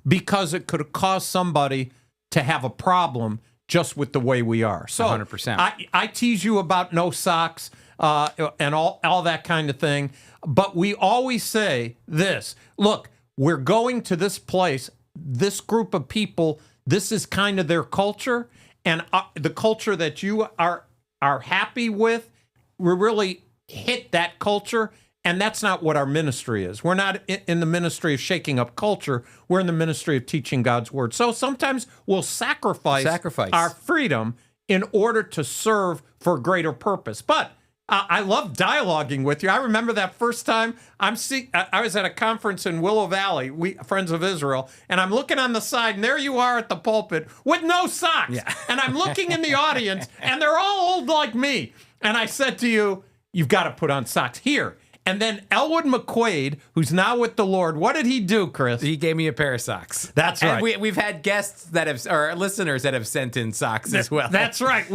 because it could cause somebody to have a problem just with the way we are. So 100%. I tease you about no socks. and all that kind of thing. But we always say this, look, we're going to this place, this group of people, this is kind of their culture, and the culture that you are happy with, we really hit that culture, and that's not what our ministry is. We're not in the ministry of shaking up culture. We're in the ministry of teaching God's word. So sometimes we'll sacrifice our freedom in order to serve for a greater purpose. But I love dialoguing with you. I remember that first time I was at a conference in Willow Valley, Friends of Israel, and I'm looking on the side, and there you are at the pulpit with no socks. Yeah. And I'm looking in the audience, and they're all old like me. And I said to you, you've got to put on socks here. And then Elwood McQuaid, who's now with the Lord, what did he do, Chris? He gave me a pair of socks. That's right. And we've had guests or listeners that have sent in socks as well. That's right.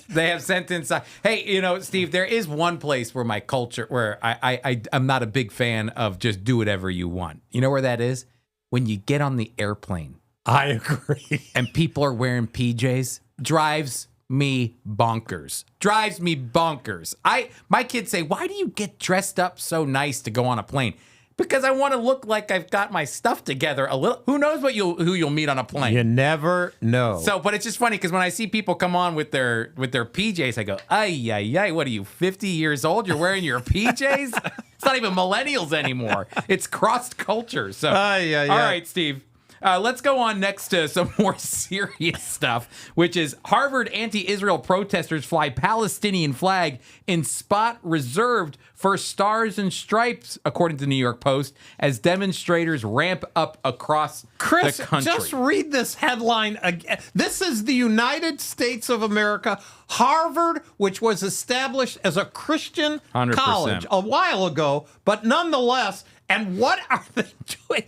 They have sent in socks. Hey, Steve, there is one place where my culture, where I'm not a big fan of just do whatever you want. You know where that is? When you get on the airplane. I agree. And people are wearing PJs. Drives me bonkers. My kids say, why do you get dressed up so nice to go on a plane? Because I want to look like I've got my stuff together a little. Who knows who you'll meet on a plane? You never know. So, but it's just funny because when I see people come on with their PJs, I go, ay, what are you, 50 years old? You're wearing your PJs? It's not even millennials anymore. It's crossed culture. So, all right, Steve. Let's go on next to some more serious stuff, which is Harvard anti-Israel protesters fly Palestinian flag in spot reserved for Stars and Stripes, according to the New York Post, as demonstrators ramp up across the country. Chris, just read this headline again. This is the United States of America. Harvard, which was established as a Christian 100%. college a while ago, but nonetheless, and what are they doing?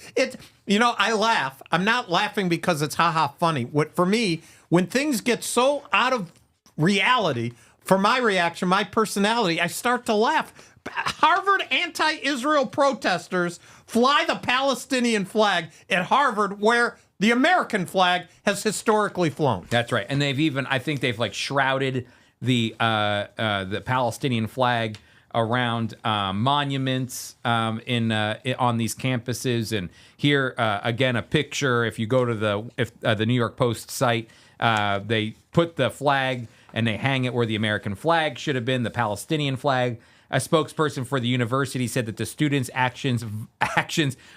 I laugh. I'm not laughing because it's ha-ha funny. For me, when things get so out of reality, for my reaction, my personality, I start to laugh. Harvard anti-Israel protesters fly the Palestinian flag at Harvard, where the American flag has historically flown. That's right. And I think they've shrouded the Palestinian flag around monuments on these campuses. And here, again, a picture. If you go to the New York Post site, they put the flag and they hang it where the American flag should have been, the Palestinian flag. A spokesperson for the university said that the students' actions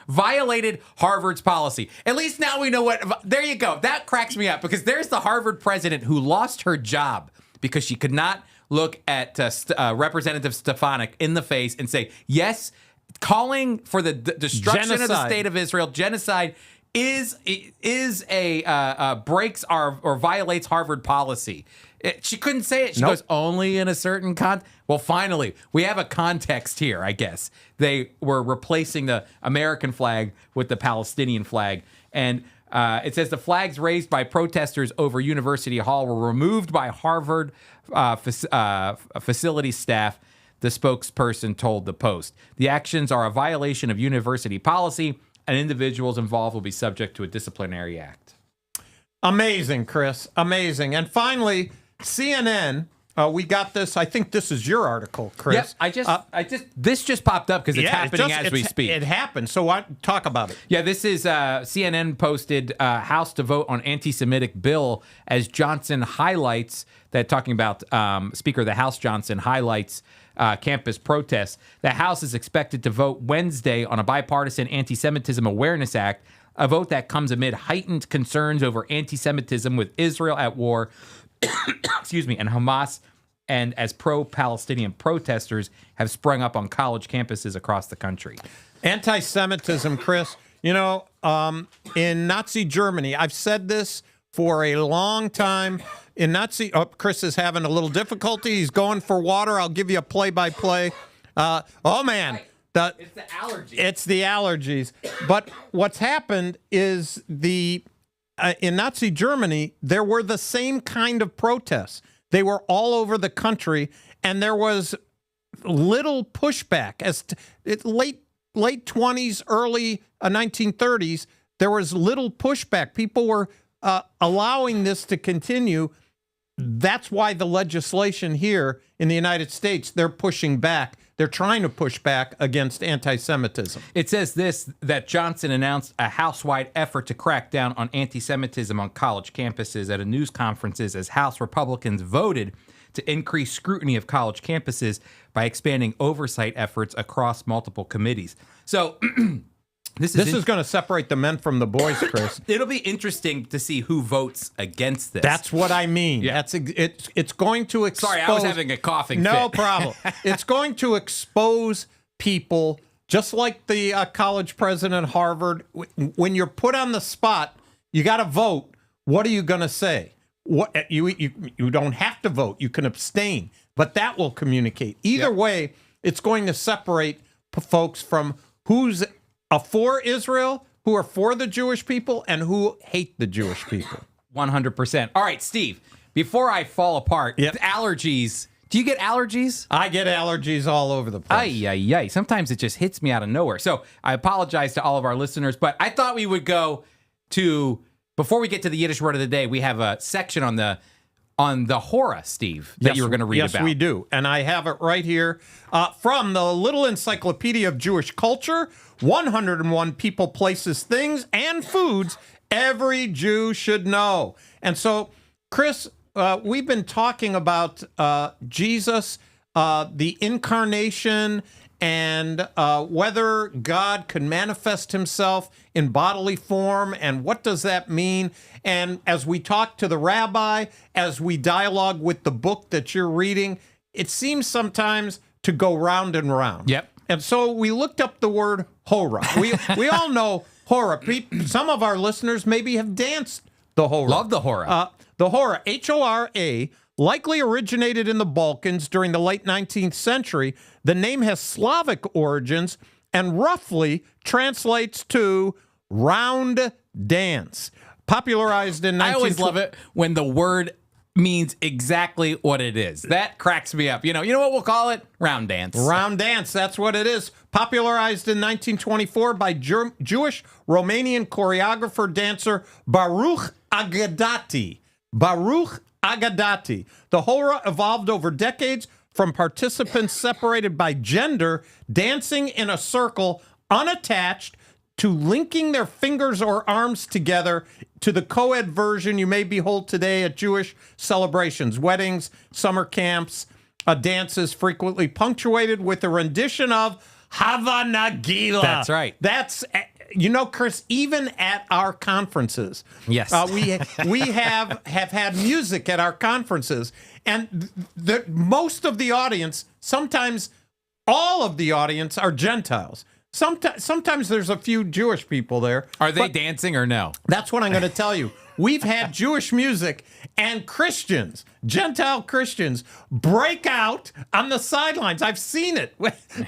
violated Harvard's policy. At least now we know what. There you go. That cracks me up because there's the Harvard president who lost her job because she could not look at Representative Stefanik in the face and say, yes, calling for the destruction of the state of Israel, genocide, is a breaks or violates Harvard policy. She couldn't say it. She goes, only in a certain context. Well, finally, we have a context here, I guess. They were replacing the American flag with the Palestinian flag. And it says the flags raised by protesters over University Hall were removed by Harvard facility staff, the spokesperson told the Post. The actions are a violation of university policy, and individuals involved will be subject to a disciplinary act. Amazing, Chris. Amazing. And finally, CNN. We got this. I think this is your article, Chris. Yep, this just popped up because it's happening as we speak. It happened. So talk about it. Yeah, this is CNN posted House to vote on anti-Semitic bill as Johnson highlights that, talking about Speaker of the House Johnson highlights campus protests. The House is expected to vote Wednesday on a bipartisan Anti-Semitism Awareness Act, a vote that comes amid heightened concerns over anti-Semitism with Israel at war, and Hamas, and as pro-Palestinian protesters have sprung up on college campuses across the country. Anti-Semitism, Chris, in Nazi Germany, I've said this for a long time. In Nazi, Chris is having a little difficulty. He's going for water. I'll give you a play-by-play. Man. It's the allergies. It's the allergies. But what's happened is in Nazi Germany, there were the same kind of protests. They were all over the country, and there was little pushback. Late 20s, early 1930s, there was little pushback. People were allowing this to continue. that's why the legislation here in the United States, they're pushing back. They're trying to push back against anti-Semitism. It says this, that Johnson announced a house-wide effort to crack down on anti-Semitism on college campuses at a news conferences as House Republicans voted to increase scrutiny of college campuses by expanding oversight efforts across multiple committees. So this is going to separate the men from the boys, Chris. It'll be interesting to see who votes against this. That's what I mean. Yeah. It's going to expose... Sorry, I was having a coughing No fit. problem. It's going to expose people, just like the college president at Harvard. When you're put on the spot, you got to vote. What are you going to say? What you don't have to vote. You can abstain, but that will communicate. Either way, it's going to separate folks from who's for Israel, who are for the Jewish people, and who hate the Jewish people. 100%. All right, Steve, before I fall apart, allergies. Do you get allergies? I get allergies all over the place. Ay. Sometimes it just hits me out of nowhere. So I apologize to all of our listeners, but I thought we would go to, before we get to the Yiddish word of the day, we have a section on the Hora, Steve, that you were going to read about. Yes, we do. And I have it right here from the Little Encyclopedia of Jewish Culture, 101 people, places, things, and foods every Jew should know. And so, Chris, we've been talking about Jesus, the Incarnation, and whether God could manifest himself in bodily form, and what does that mean? And as we talk to the rabbi, as we dialogue with the book that you're reading, it seems sometimes to go round and round. Yep. And so we looked up the word hora. We all know hora. Some of our listeners maybe have danced the hora. Love the hora. The hora, H-O-R-A, likely originated in the Balkans during the late 19th century. The name has Slavic origins and roughly translates to round dance. Popularized in 19... I always love it when the word means exactly what it is. That cracks me up. You know what we'll call it? Round dance. Round dance, that's what it is. Popularized in 1924 by Jewish Romanian choreographer dancer Baruch Agadati. Baruch Agadati. The hora evolved over decades from participants separated by gender, dancing in a circle, unattached, to linking their fingers or arms together, to the co-ed version you may behold today at Jewish celebrations, weddings, summer camps, dances frequently punctuated with a rendition of Hava Nagila. That's right. That's, Chris, even at our conferences, yes, we have had music at our conferences, and most of the audience, sometimes all of the audience, are Gentiles. Sometimes there's a few Jewish people there. Are they dancing or no? That's what I'm going to tell you. We've had Jewish music, and Christians, Gentile Christians, break out on the sidelines. I've seen it.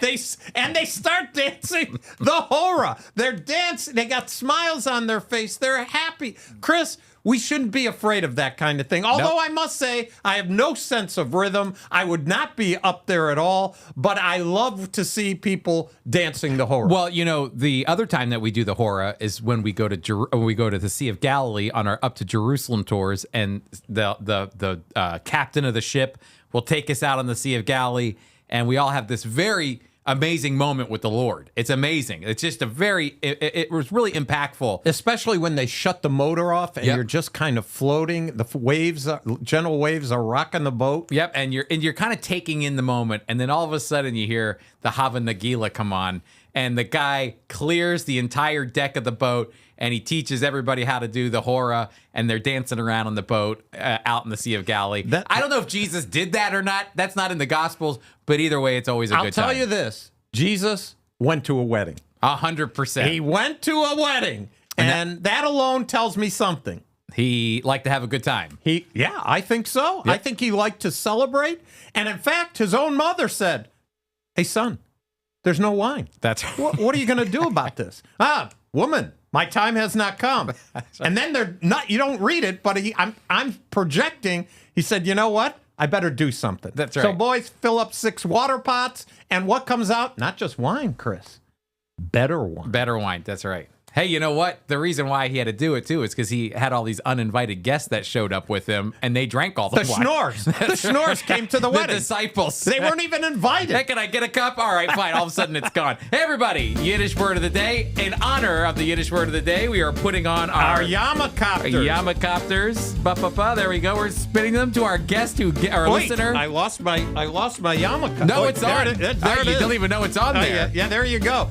They start dancing the hora. They're dancing. They got smiles on their face. They're happy. Chris, we shouldn't be afraid of that kind of thing. Although I must say, I have no sense of rhythm. I would not be up there at all, but I love to see people dancing the hora. Well, the other time that we do the hora is when we go to the Sea of Galilee on our Up to Jerusalem tours, and the captain of the ship will take us out on the Sea of Galilee, and we all have this very amazing moment with the Lord. It's amazing. It's just it was really impactful. Especially when they shut the motor off and you're just kind of floating. The gentle waves are rocking the boat. Yep, and you're kind of taking in the moment, and then all of a sudden you hear the Hava Nagila come on, and the guy clears the entire deck of the boat, and he teaches everybody how to do the hora, and they're dancing around on the boat out in the Sea of Galilee. I don't know if Jesus did that or not. That's not in the Gospels, but either way, it's always a good time. I'll tell you this. Jesus went to a wedding. 100%. He went to a wedding, and that alone tells me something. He liked to have a good time. I think so. Yep. I think he liked to celebrate. And in fact, his own mother said, "Hey, son, there's no wine. That's what are you going to do about this?" Woman, my time has not come. And then they're not. You don't read it, but I'm projecting. He said, "You know what? I better do something." That's right. So boys, fill up 6 water pots, and what comes out? Not just wine, Chris. Better wine. Better wine. That's right. Hey, you know what? The reason why he had to do it, too, is because he had all these uninvited guests that showed up with him, and they drank all the wine. Schnorrs. The Schnorrs came to the wedding. The disciples. They weren't even invited. Hey, can I get a cup? All right, fine. All of a sudden, it's gone. Hey, everybody. Yiddish word of the day. In honor of the Yiddish word of the day, we are putting on Our Yamakopters. Yamakopters. Ba-ba-ba. There we go. We're spinning them to our guest, our Wait, listener. I lost my Yamakopter. No, Wait, it's on. There it You is. don't even know it's on there. Yeah, there you go.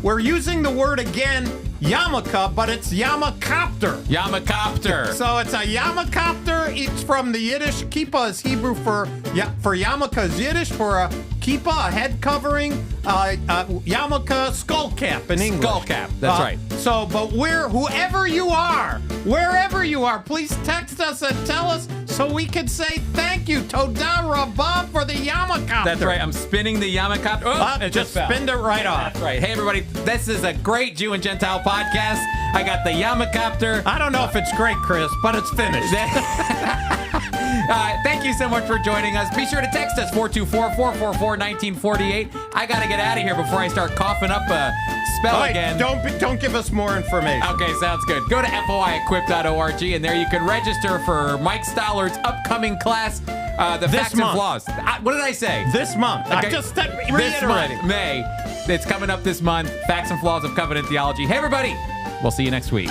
We're using the word again, yarmulke, but it's Yamakopter. Yamakopter. So it's a Yamakopter. It's from the Yiddish. Kippah is Hebrew for yarmulke is Yiddish for a kippah, a head covering. Yarmulke, skull cap in English. Skull cap. That's right. So, but whoever you are, wherever you are, please text us and tell us so we can say thank you, Toda Rabah, for the Yamakopter. That's right. I'm spinning the Yamakopter. Oh, it just fell. spinned it right off. That's right. Hey, everybody. This is a great Jew and Gentile podcast. I got the Yamakopter. I don't know if it's great, Chris, but it's finished. Thank you so much for joining us. Be sure to text us 424-444-1948. I got to get out of here before I start coughing up a spell Wait, again. Don't give us more information. Okay, sounds good. Go to foiequip.org, and there you can register for Mike Stallard's upcoming class, The This Facts and month. Flaws. What did I say? This month. Okay. I just This reiterating. month, May. It's coming up this month. Facts and Flaws of Covenant Theology. Hey, everybody. We'll see you next week.